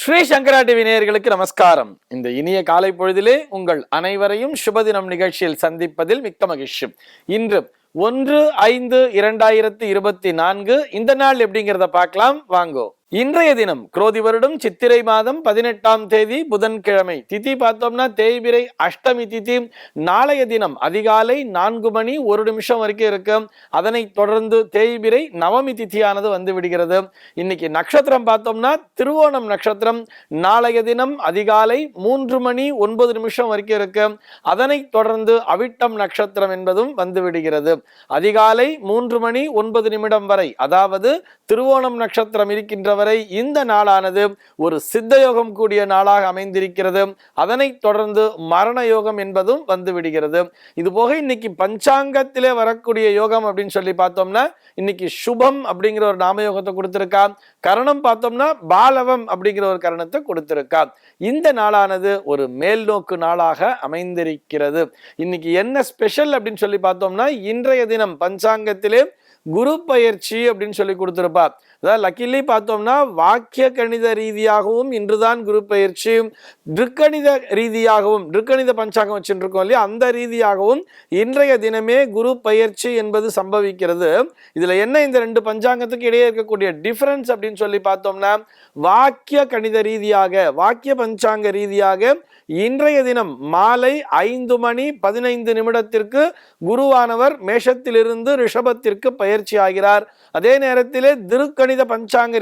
ஸ்ரீ சங்கரா TV நேயர்களுக்கு நமஸ்காரம். இந்த இனிய காலை பொழுதிலே உங்கள் அனைவரையும் சுபதினம் நிகழ்ச்சியில் சந்திப்பதில் மிக்க மகிழ்ச்சி. இன்று 1/5/2024 இந்த நாள் எப்படிங்கிறத பார்க்கலாம் வாங்கோ. இன்றைய தினம் குரோதி வருடம் சித்திரை மாதம் 18ஆம் தேதி புதன்கிழமை. திதி பார்த்தோம்னா தேய்பிரை அஷ்டமி திதி. நாளைய தினம் அதிகாலை 4 மணி 1 நிமிஷம் வரைக்கும் இருக்கு. அதனை தொடர்ந்து தேய்பிரை நவமி திதியானது வந்து விடுகிறது. இன்னைக்கு நட்சத்திரம் பார்த்தோம்னா திருவோணம் நட்சத்திரம். நாளைய தினம் அதிகாலை 3 மணி 9 நிமிஷம் வரைக்கும் இருக்கு. அதனை தொடர்ந்து அவிட்டம் நட்சத்திரம் என்பதும் வந்து விடுகிறது. அதிகாலை 3 மணி 9 நிமிடம் வரை, அதாவது திருவோணம் நட்சத்திரம் இருக்கின்ற இந்த நாளானது ஒரு சித்த யோகம் கூடிய நாளாக அமைந்திருக்கிறது. அதனை தொடர்ந்து மரண யோகம் என்பதும் வந்து விடுகிறது. இது போக இன்னைக்கு பஞ்சாங்கத்திலே வரக்கூடிய யோகம் அப்படின்னு சொல்லி பார்த்தோம்னா இன்னைக்கு சுபம் அப்படிங்கிற ஒரு நாம யோகத்தை கொடுத்திருக்கா. கரணம் பார்த்தோம்னா பாலவம் அப்படிங்கிற ஒரு கரணத்தை கொடுத்திருக்கா. இந்த நாளானது ஒரு மேல் நோக்கு நாளாக அமைந்திருக்கிறது. இன்னைக்கு என்ன ஸ்பெஷல் அப்படின்னு சொல்லி பார்த்தோம்னா இன்றைய தினம் பஞ்சாங்கத்திலே குரு பயிற்சி அப்படின்னு சொல்லி கொடுத்திருப்பா. அதாவது லக்கிலி பார்த்தோம்னா வாக்கிய கணித ரீதியாகவும் இன்றுதான் குரு பயிற்சி, திருக்கணித ரீதியாகவும் திருக்கணித பஞ்சாங்கம் வச்சுட்டு இருக்கோம் இல்லையா, அந்த ரீதியாகவும் இன்றைய தினமே குரு பயிற்சி என்பது சம்பவிக்கிறது. இதுல என்ன இந்த ரெண்டு பஞ்சாங்கத்துக்கு இடையே இருக்கக்கூடிய டிஃபரன்ஸ் அப்படின்னு சொல்லி பார்த்தோம்னா வாக்கிய கணித ரீதியாக வாக்கிய பஞ்சாங்க ரீதியாக இன்றைய தினம் மாலை 5 மணி 15 நிமிடத்திற்கு குருவானவர் மேஷத்திலிருந்து ரிஷபத்திற்கு பயிற்சி ஆகிறார். அதே நேரத்திலே திருக்கணித பஞ்சாங்க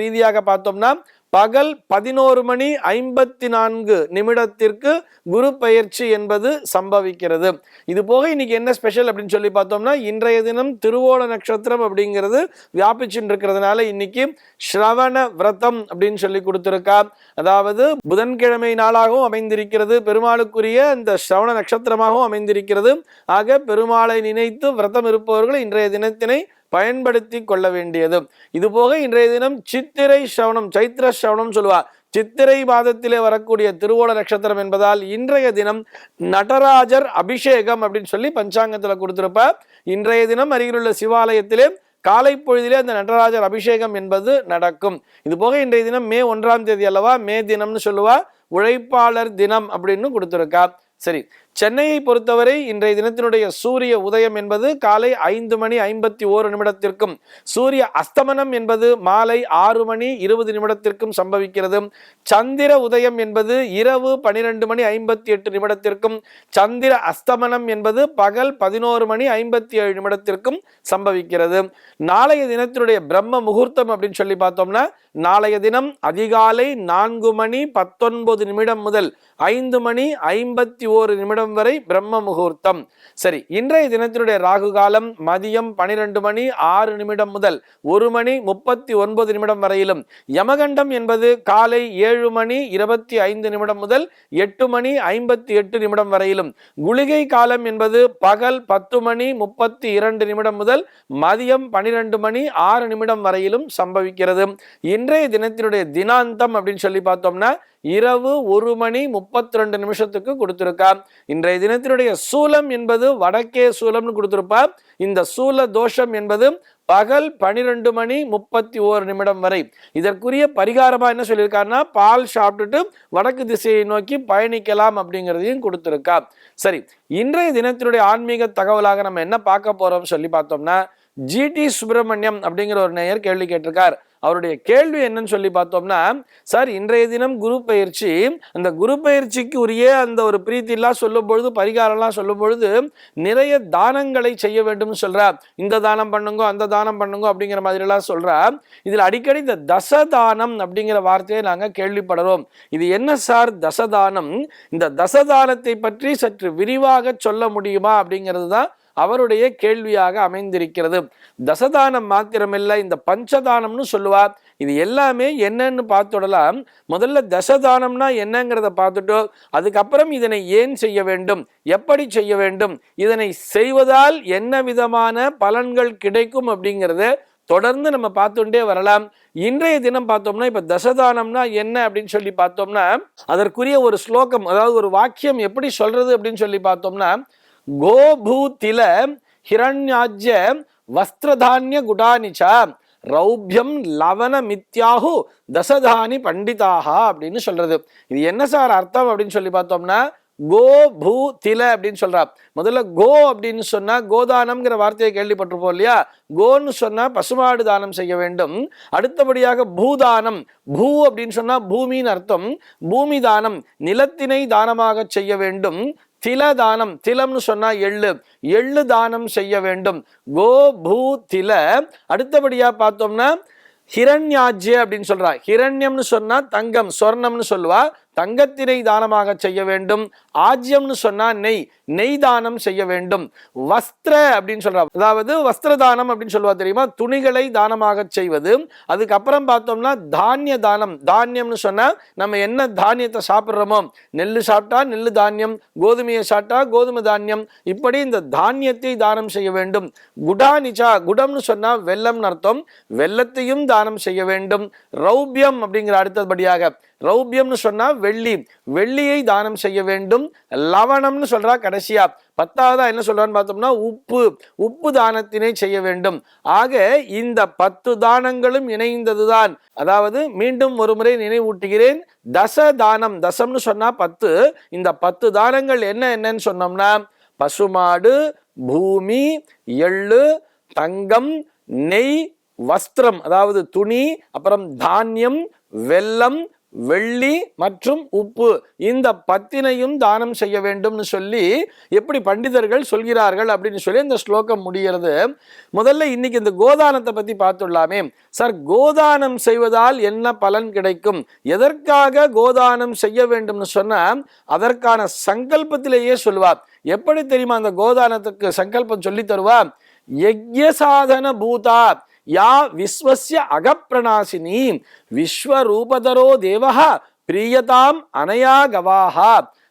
ரீதியாக பார்த்தோம்னா பகல் 11 மணி 54 நிமிடத்திற்கு குரு பயிற்சி என்பது சம்பவிக்கிறது. இது போக இன்னைக்கு என்ன ஸ்பெஷல் அப்படின்னு சொல்லி பார்த்தோம்னா இன்றைய தினம் திருவோண நட்சத்திரம் அப்படிங்கிறது வியாபிச்சுட்டு இருக்கிறதுனால இன்னைக்கு ஸ்ரவண விரதம் அப்படின்னு சொல்லி கொடுத்திருக்கா. அதாவது புதன்கிழமை நாளாகவும் அமைந்திருக்கிறது, பெருமாளுக்குரிய இந்த ஸ்ரவண நட்சத்திரமாகவும் அமைந்திருக்கிறது. ஆக பெருமாளை நினைத்து விரதம் இருப்பவர்கள் இன்றைய தினத்தினை பயன்படுத்தி கொள்ள வேண்டியது. இது போக இன்றைய தினம் சித்திரை ஸ்ரவணம், சைத்திர ஸ்ரவணம் சொல்லுவா. சித்திரை மாதத்திலே வரக்கூடிய திருவோண நட்சத்திரம் என்பதால் இன்றைய தினம் நடராஜர் அபிஷேகம் அப்படின்னு சொல்லி பஞ்சாங்கத்துல கொடுத்திருப்ப. இன்றைய தினம் அருகிலுள்ள சிவாலயத்திலே காலை பொழுதிலே அந்த நடராஜர் அபிஷேகம் என்பது நடக்கும். இது போக இன்றைய தினம் மே 1ஆம் தேதி அல்லவா, மே தினம்னு சொல்லுவா, உழைப்பாளர் தினம் அப்படின்னு கொடுத்திருக்கா. சரி, சென்னையை பொறுத்தவரை இன்றைய தினத்தினுடைய சூரிய உதயம் என்பது காலை 5 மணி 51 நிமிடத்திற்கும் சூரிய அஸ்தமனம் என்பது மாலை 6 மணி 20 நிமிடத்திற்கும் சம்பவிக்கிறது. சந்திர உதயம் என்பது இரவு 12 மணி 58 நிமிடத்திற்கும் சந்திர அஸ்தமனம் என்பது பகல் 11 மணி 57 நிமிடத்திற்கும் சம்பவிக்கிறது. நாளைய தினத்தினுடைய பிரம்ம முகூர்த்தம் அப்படின்னு சொல்லி பார்த்தோம்னா நாளைய தினம் அதிகாலை 4 மணி 19 நிமிடம் முதல் 5 மணி 51 நிமிடம் வரை பிரம்ம முகூர்த்தம். சரி, இன்றைய தினத்தினுடைய ராகு காலம் மதியம் 12 மணி 6 நிமிடம் முதல் 1 மணி 39 நிமிடம் வரையிலும், யமகண்டம் என்பது காலை 7 மணி 25 நிமிடம் முதல் 8 மணி 58 நிமிடம் வரையிலும், குளிகை காலம் என்பது பகல் 10 மணி 32 நிமிடம் முதல் மதியம் 12 மணி 6 நிமிடம் வரையிலும் சம்பவிக்கிறது. இன்றைய தினத்தினுடைய தினாந்தம் அப்படின்னு சொல்லி பார்த்தோம்னா இரவு 1 மணி 32 நிமிஷத்துக்கு கொடுத்திருக்கா. இன்றைய தினத்தினுடைய சூலம் என்பது வடக்கே சூலம்னு கொடுத்திருப்பா. இந்த சூல தோஷம் என்பது பகல் 12 மணி 31 நிமிடம் வரை. இதற்குரிய பரிகாரமா என்ன சொல்லியிருக்காருன்னா பால் சாப்பிட்டுட்டு வடக்கு திசையை நோக்கி பயணிக்கலாம் அப்படிங்கிறதையும் கொடுத்திருக்கா. சரி, இன்றைய தினத்தினுடைய ஆன்மீக தகவலாக நம்ம என்ன பார்க்க போறோம் சொல்லி பார்த்தோம்னா ஜிடி சுப்பிரமணியம் அப்படிங்கிற ஒரு நேயர் கேள்வி கேட்டிருக்கார். அவருடைய கேள்வி என்னன்னு சொல்லி பார்த்தோம்னா, சார் இன்றைய தினம் குரு பயிற்சி, அந்த குரு பயிற்சிக்கு உரிய அந்த ஒரு பிரீத்திலாம் சொல்லும் பொழுது பரிகாரம்லாம் சொல்லும் பொழுது நிறைய தானங்களை செய்ய வேண்டும் சொல்றா. இந்த தானம் பண்ணுங்க அந்த தானம் பண்ணுங்க அப்படிங்கிற மாதிரி எல்லாம் சொல்றா. இதுல அடிக்கடி இந்த தசதானம் அப்படிங்கிற வார்த்தையை நாங்க கேள்விப்படுறோம். இது என்ன சார் தசதானம்? இந்த தசதானத்தை பற்றி சற்று விரிவாக சொல்ல முடியுமா அப்படிங்கிறது தான் அவருடைய கேள்வியாக அமைந்திருக்கிறது. தசதானம் மாத்திரமில்லை, இந்த பஞ்சதானம்னு சொல்லுவா. இது எல்லாமே என்னன்னு பார்த்துடலாம். முதல்ல தசதானம்னா என்னங்கிறத பார்த்துட்டோம். அதுக்கப்புறம் இதனை ஏன் செய்ய வேண்டும், எப்படி செய்ய வேண்டும், இதனை செய்வதால் என்ன விதமான பலன்கள் கிடைக்கும் அப்படிங்கிறத தொடர்ந்து நம்ம பார்த்துட்டே வரலாம். இன்றைய தினம் பார்த்தோம்னா இப்ப தசதானம்னா என்ன அப்படின்னு சொல்லி பார்த்தோம்னா அதற்குரிய ஒரு ஸ்லோகம், அதாவது ஒரு வாக்கியம் எப்படி சொல்றது அப்படின்னு சொல்லி பார்த்தோம்னா கோபூதில ஹிரண்யாஜ்ய வஸ்திரதானிய குடானிச்சா ரௌப்யம் லவண மித்யாஹு தசதானி பண்டிதாக அப்படின்னு சொல்றது. இது என்ன சார் அர்த்தம் அப்படின்னு சொல்லி பார்த்தோம்னா, கோ பூ தில அப்படின்னு சொல்றா. முதல்ல கோ அப்படின்னு சொன்னா கோதானம்ங்கிற வார்த்தையை கேள்விப்பட்டிருப்போம் இல்லையா? கோன்னு சொன்னா பசுமாடு தானம் செய்ய வேண்டும். அடுத்தபடியாக பூதானம், பூ அப்படின்னு சொன்னா பூமின்னு அர்த்தம். பூமி தானம், நிலத்தினை தானமாக செய்ய வேண்டும். தில தானம், திலம்னு சொன்னா எள்ளு, எள்ளு தானம் செய்ய வேண்டும். கோ பூ தில. அடுத்தபடியா பார்த்தோம்னா ஹிரண்யாஜ்ய அப்படின்னு சொல்றா. ஹிரண்யம்னு சொன்னா தங்கம், சொர்ணம்னு சொல்லுவா. தங்கத்தினை தானமாக செய்ய வேண்டும். ஆஜ்யம்னு சொன்னா நெய், நெய் தானம் செய்ய வேண்டும். வஸ்திர அப்படின்னு சொல்றா, அதாவது வஸ்திர தானம் அப்படின்னு சொல்லுவா தெரியுமா? துணிகளை தானமாக செய்வது. அதுக்கப்புறம் பார்த்தோம்னா தானிய தானம், தானியம்னு சொன்னா நம்ம என்ன தானியத்தை சாப்பிட்றோமோ, நெல்லு சாப்பிட்டா நெல்லு தானியம், கோதுமையை சாப்பிட்டா கோதுமை தானியம், இப்படி இந்த தானியத்தை தானம் செய்ய வேண்டும். குடானிச்சா, குடம்னு சொன்னா வெல்லம் அர்த்தம், வெல்லத்தையும் தானம் செய்ய வேண்டும். ரௌபியம் அப்படிங்கிற அடுத்தபடியாக, ரௌபியம்னு சொன்னா வெள்ளி, வெள்ளியை தானம் செய்ய வேண்டும். லவணம்னு சொல்றா கடைசியா. பத்தாவதா என்ன சொல்றான்னு பார்த்தோம்னா உப்பு, உப்பு தானத்தினை செய்ய வேண்டும். ஆக இந்த 10 தானங்களும் இணைந்ததுதான். அதாவது மீண்டும் ஒரு முறை நினைவூட்டுகிறேன், தச தானம், தசம்னு சொன்னா 10. இந்த 10 தானங்கள் என்னன்னு சொன்னோம்னா பசுமாடு, பூமி, எள்ளு, தங்கம், நெய், வஸ்திரம் அதாவது துணி, அப்புறம் தானியம், வெல்லம், வெள்ளி மற்றும் உப்பு, இந்த 10னையும் தானம் செய்ய வேண்டும்னு சொல்லி எப்படி பண்டிதர்கள் சொல்கிறார்கள் அப்படின்னு சொல்லி இந்த ஸ்லோகம் முடிகிறது. முதல்ல இன்னைக்கு இந்த கோதானத்தை பத்தி பார்த்துடலாமே. சார், கோதானம் செய்வதால் என்ன பலன் கிடைக்கும், எதற்காக கோதானம் செய்ய வேண்டும்னு சொன்னா அதற்கான சங்கல்பத்திலேயே சொல்லுவார். எப்படி தெரியுமா அந்த கோதானத்துக்கு சங்கல்பம் சொல்லி தருவா? யஜ்ய சாதன பூதா யா விஸ்வஸ்ய அகப்பிரணாசினி விஸ்வரூபதரோ தேவஹ பிரியதாம் அனயா கவாஹ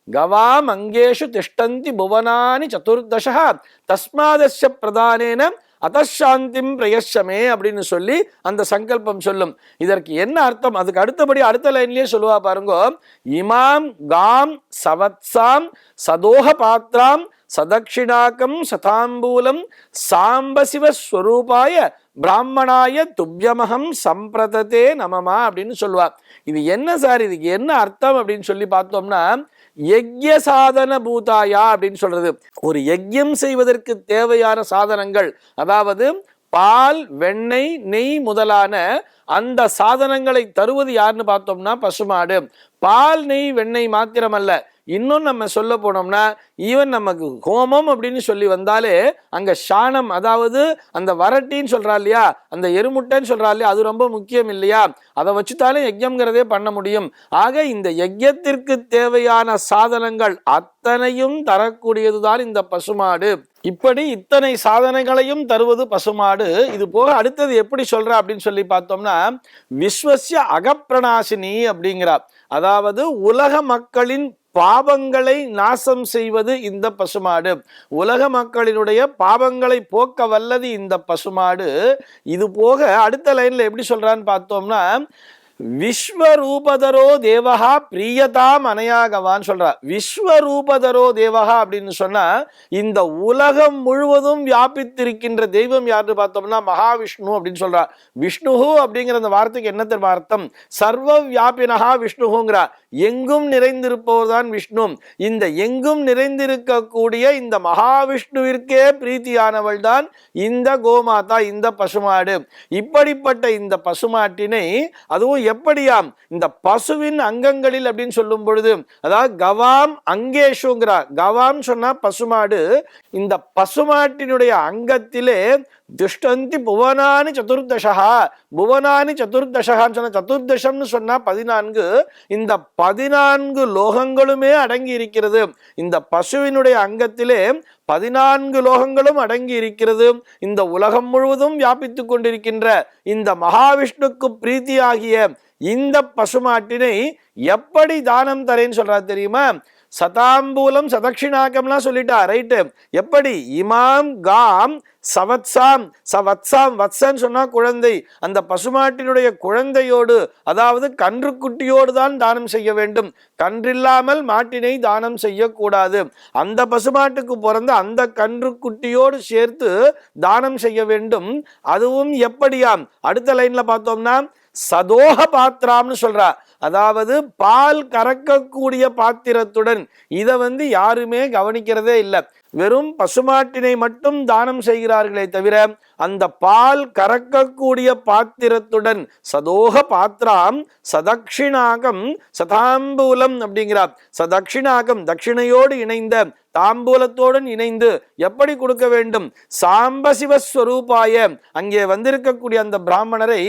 கவாம் அங்கேஷு திஷ்டந்தி புவனானி சதுர்தச தஸ்மாதஸ்ய பிரதானேன அதசாந்திம் பிரயஷமே அப்படின்னு சொல்லி அந்த சங்கல்பம் சொல்லும். இதற்கு என்ன அர்த்தம்? அதுக்கு அடுத்தபடி அடுத்த லைன்லயே சொல்லுவா பாருங்க. இமாம் காம் சவத்சாம் சதோஹ பாத்ராம் சதக்ஷிணாக்கம் சதாம்பூலம் சாம்பசிவ ஸ்வரூபாய பிராமணாய துப்யமகம் சம்பிரதத்தே நமமா அப்படின்னு சொல்லுவா. இது என்ன சார், இதுக்கு என்ன அர்த்தம் அப்படின்னு சொல்லி பார்த்தோம்னா, யஜ்ய சாதன பூதாயா அப்படின்னு சொல்றது. ஒரு யஜ்யம் செய்வதற்கு தேவையான சாதனங்கள், அதாவது பால், வெண்ணெய், நெய் முதலான அந்த சாதனங்களை தருவது யாருன்னு பார்த்தோம்னா பசுமாடு. பால், நெய், வெண்ணெய் மாத்திரமல்ல, இன்னும் நம்ம சொல்ல போனோம்னா ஈவன் நமக்கு ஹோமம் அப்படின்னு சொல்லி வந்தாலே அங்க சாணம், அதாவது அந்த வரட்டின்னு சொல்றா இல்லையா, அந்த எருமுட்டைன்னு சொல்றா இல்லையா, அது ரொம்ப முக்கியம் இல்லையா? அதை வச்சுட்டாலே யஜ்யம்ங்கிறதே பண்ண முடியும். ஆக இந்த யஜ்யத்திற்கு தேவையான சாதனங்கள் அத்தனையும் தரக்கூடியதுதான் இந்த பசுமாடு. இப்படி இத்தனை சாதனைகளையும் தருவது பசுமாடு. இது போக அடுத்தது எப்படி சொல்ற அப்படின்னு சொல்லி பார்த்தோம்னா விஸ்வஸ்ய அகப்பிரணாசினி அப்படிங்கிறார். அதாவது உலக மக்களின் பாவங்களை நாசம் செய்வது இந்த பசுமாடு. உலக மக்களினுடைய பாவங்களை போக்க வல்லது இந்த பசுமாடு. இது போக அடுத்த லைன்ல எப்படி சொல்றான்னு பார்த்தோம்னா விஸ்வரூபதரோ தேவஹா பிரியதாம் அனயாகவான்னு சொல்றா. விஸ்வரூபதரோ தேவஹா அப்படின்னு சொன்னா இந்த உலகம் முழுவதும் வியாபித்திருக்கின்ற தெய்வம் யாருன்னு பார்த்தோம்னா மகாவிஷ்ணு அப்படின்னு சொல்றா. விஷ்ணு அப்படிங்கிற அந்த வார்த்தைக்கு என்ன தெரியுமா அர்த்தம்? சர்வ வியாபினஹா விஷ்ணுங்கிறா. எங்கும் நிறைந்திருப்பவர் தான் விஷ்ணு. இந்த எங்கும் நிறைந்திருக்கக்கூடிய இந்த மகாவிஷ்ணுவிற்கே பிரீத்தியானவள் தான் இந்த கோமாதா, இந்த பசுமாடு. இப்படிப்பட்ட இந்த பசுமாட்டினை, அதுவும் எப்படியாம், இந்த பசுவின் அங்கங்களில் அப்படின்னு சொல்லும் பொழுது, அதாவது கவாம் அங்கேஷுங்கிறா. கவாம் சொன்னா பசுமாடு. இந்த பசுமாட்டினுடைய அங்கத்திலே திஷ்டந்தி புவனானி சதுர்தசா. புவனானி சதுர்தசான்னு சொன்ன, சதுர்தசம்னு சொன்னா 14. இந்த 14 லோகங்களுமே அடங்கி இருக்கிறது. இந்த பசுவினுடைய அங்கத்திலே 14 லோகங்களும் அடங்கி இருக்கிறது. இந்த உலகம் முழுவதும் வியாபித்து கொண்டிருக்கின்ற இந்த மகாவிஷ்ணுக்கு பிரீத்தியாகிய இந்த பசுமாட்டினை எப்படி தானம் தரேன்னு சொல்றா தெரியுமா? சதாம்பூலம் சதக்ஷிணாக்கம்லாம் சொல்லிட்டா, ரைட்டு. எப்படி? இமாம் காம் சவத்சாம், சவத்சாம், வத்சன் சொன்னா குழந்தை, அந்த பசுமாட்டினுடைய குழந்தையோடு, அதாவது கன்று குட்டியோடு தான் தானம் செய்ய வேண்டும். கன்றில்லாமல் மாட்டினை தானம் செய்யக்கூடாது. அந்த பசுமாட்டுக்கு பிறந்த அந்த கன்று குட்டியோடு சேர்த்து தானம் செய்ய வேண்டும். அதுவும் எப்படியாம்? அடுத்த லைன்ல பார்த்தோம்னா சதோக பாத்திராம்னு சொல்றா, அதாவது பால் கறக்கக்கூடிய பாத்திரத்துடன். இதை யாருமே கவனிக்கிறதே இல்லை. வெறும் பசுமாட்டினை மட்டும் தானம் செய்கிறார்களே தவிர அந்த பால் கறக்கக்கூடிய பாத்திரத்துடன் சதோக பாத்திராம் சதக்ஷிணாகம் சதாம்பூலம் அப்படிங்கிறார். சதக்ஷிணாகம் தட்சிணையோடு இணைந்த, தாம்பூலத்தோடு இணைந்து எப்படி கொடுக்க வேண்டும்? சாம்ப சிவஸ்வரூபாய, அங்கே வந்திருக்கக்கூடிய அந்த பிராமணரை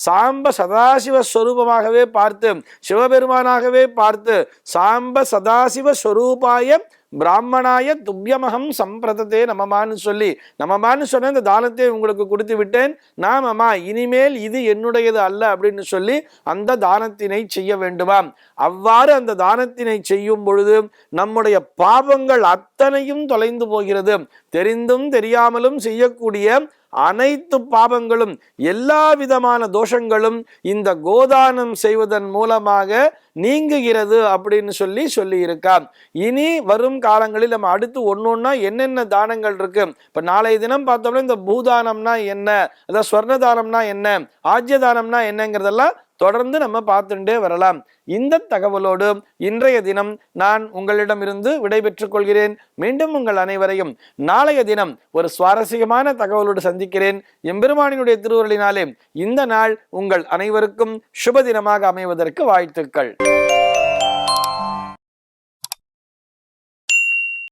சாம்ப சதாசிவஸ்வரூபமாகவே பார்த்து, சிவபெருமானாகவே பார்த்து, சாம்ப சதாசிவஸ்வரூபாய பிராமணாய துப்யமகம் சம்பிரதத்தே நமமான்னு சொல்லி, நமமான்னு சொன்ன இந்த தானத்தை உங்களுக்கு கொடுத்து விட்டேன், நான் அம்மா இனிமேல் இது என்னுடையது அல்ல அப்படின்னு சொல்லி அந்த தானத்தினை செய்ய வேண்டுமாம். அவ்வாறு அந்த தானத்தினை செய்யும் பொழுது நம்முடைய பாவங்கள் அத்தனையும் தொலைந்து போகிறது. தெரிந்தும் தெரியாமலும் செய்யக்கூடிய அனைத்து பாவங்களும், எல்லா விதமான தோஷங்களும் இந்த கோதானம் செய்வதன் மூலமாக நீங்குகிறது அப்படின்னு சொல்லி இருக்கார். இனி வரும் காலங்களில் நம்ம அடுத்து ஒன்னொன்னா என்னென்ன தானங்கள் இருக்கு, இப்ப நாளைய தினம் பார்த்தோம்னா இந்த பூதானம்னா என்ன, அதாவது ஸ்வர்ண தானம்னா என்ன, ஆஜ்ய தானம்னா என்னங்கிறதெல்லாம் தொடர்ந்து நம்ம பார்த்துட்டே வரலாம். இந்த தகவலோடு இன்றைய தினம் நான் உங்களிடமிருந்து விடைபெற்றுக் கொள்கிறேன். மீண்டும் உங்கள் அனைவரையும் நாளைய தினம் ஒரு சுவாரஸ்யமான தகவலோடு சந்திக்கிறேன். எம்பெருமானினுடைய திருவருளினாலே இந்த நாள் உங்கள் அனைவருக்கும் சுப தினமாக அமைவதற்கு வாழ்த்துக்கள்.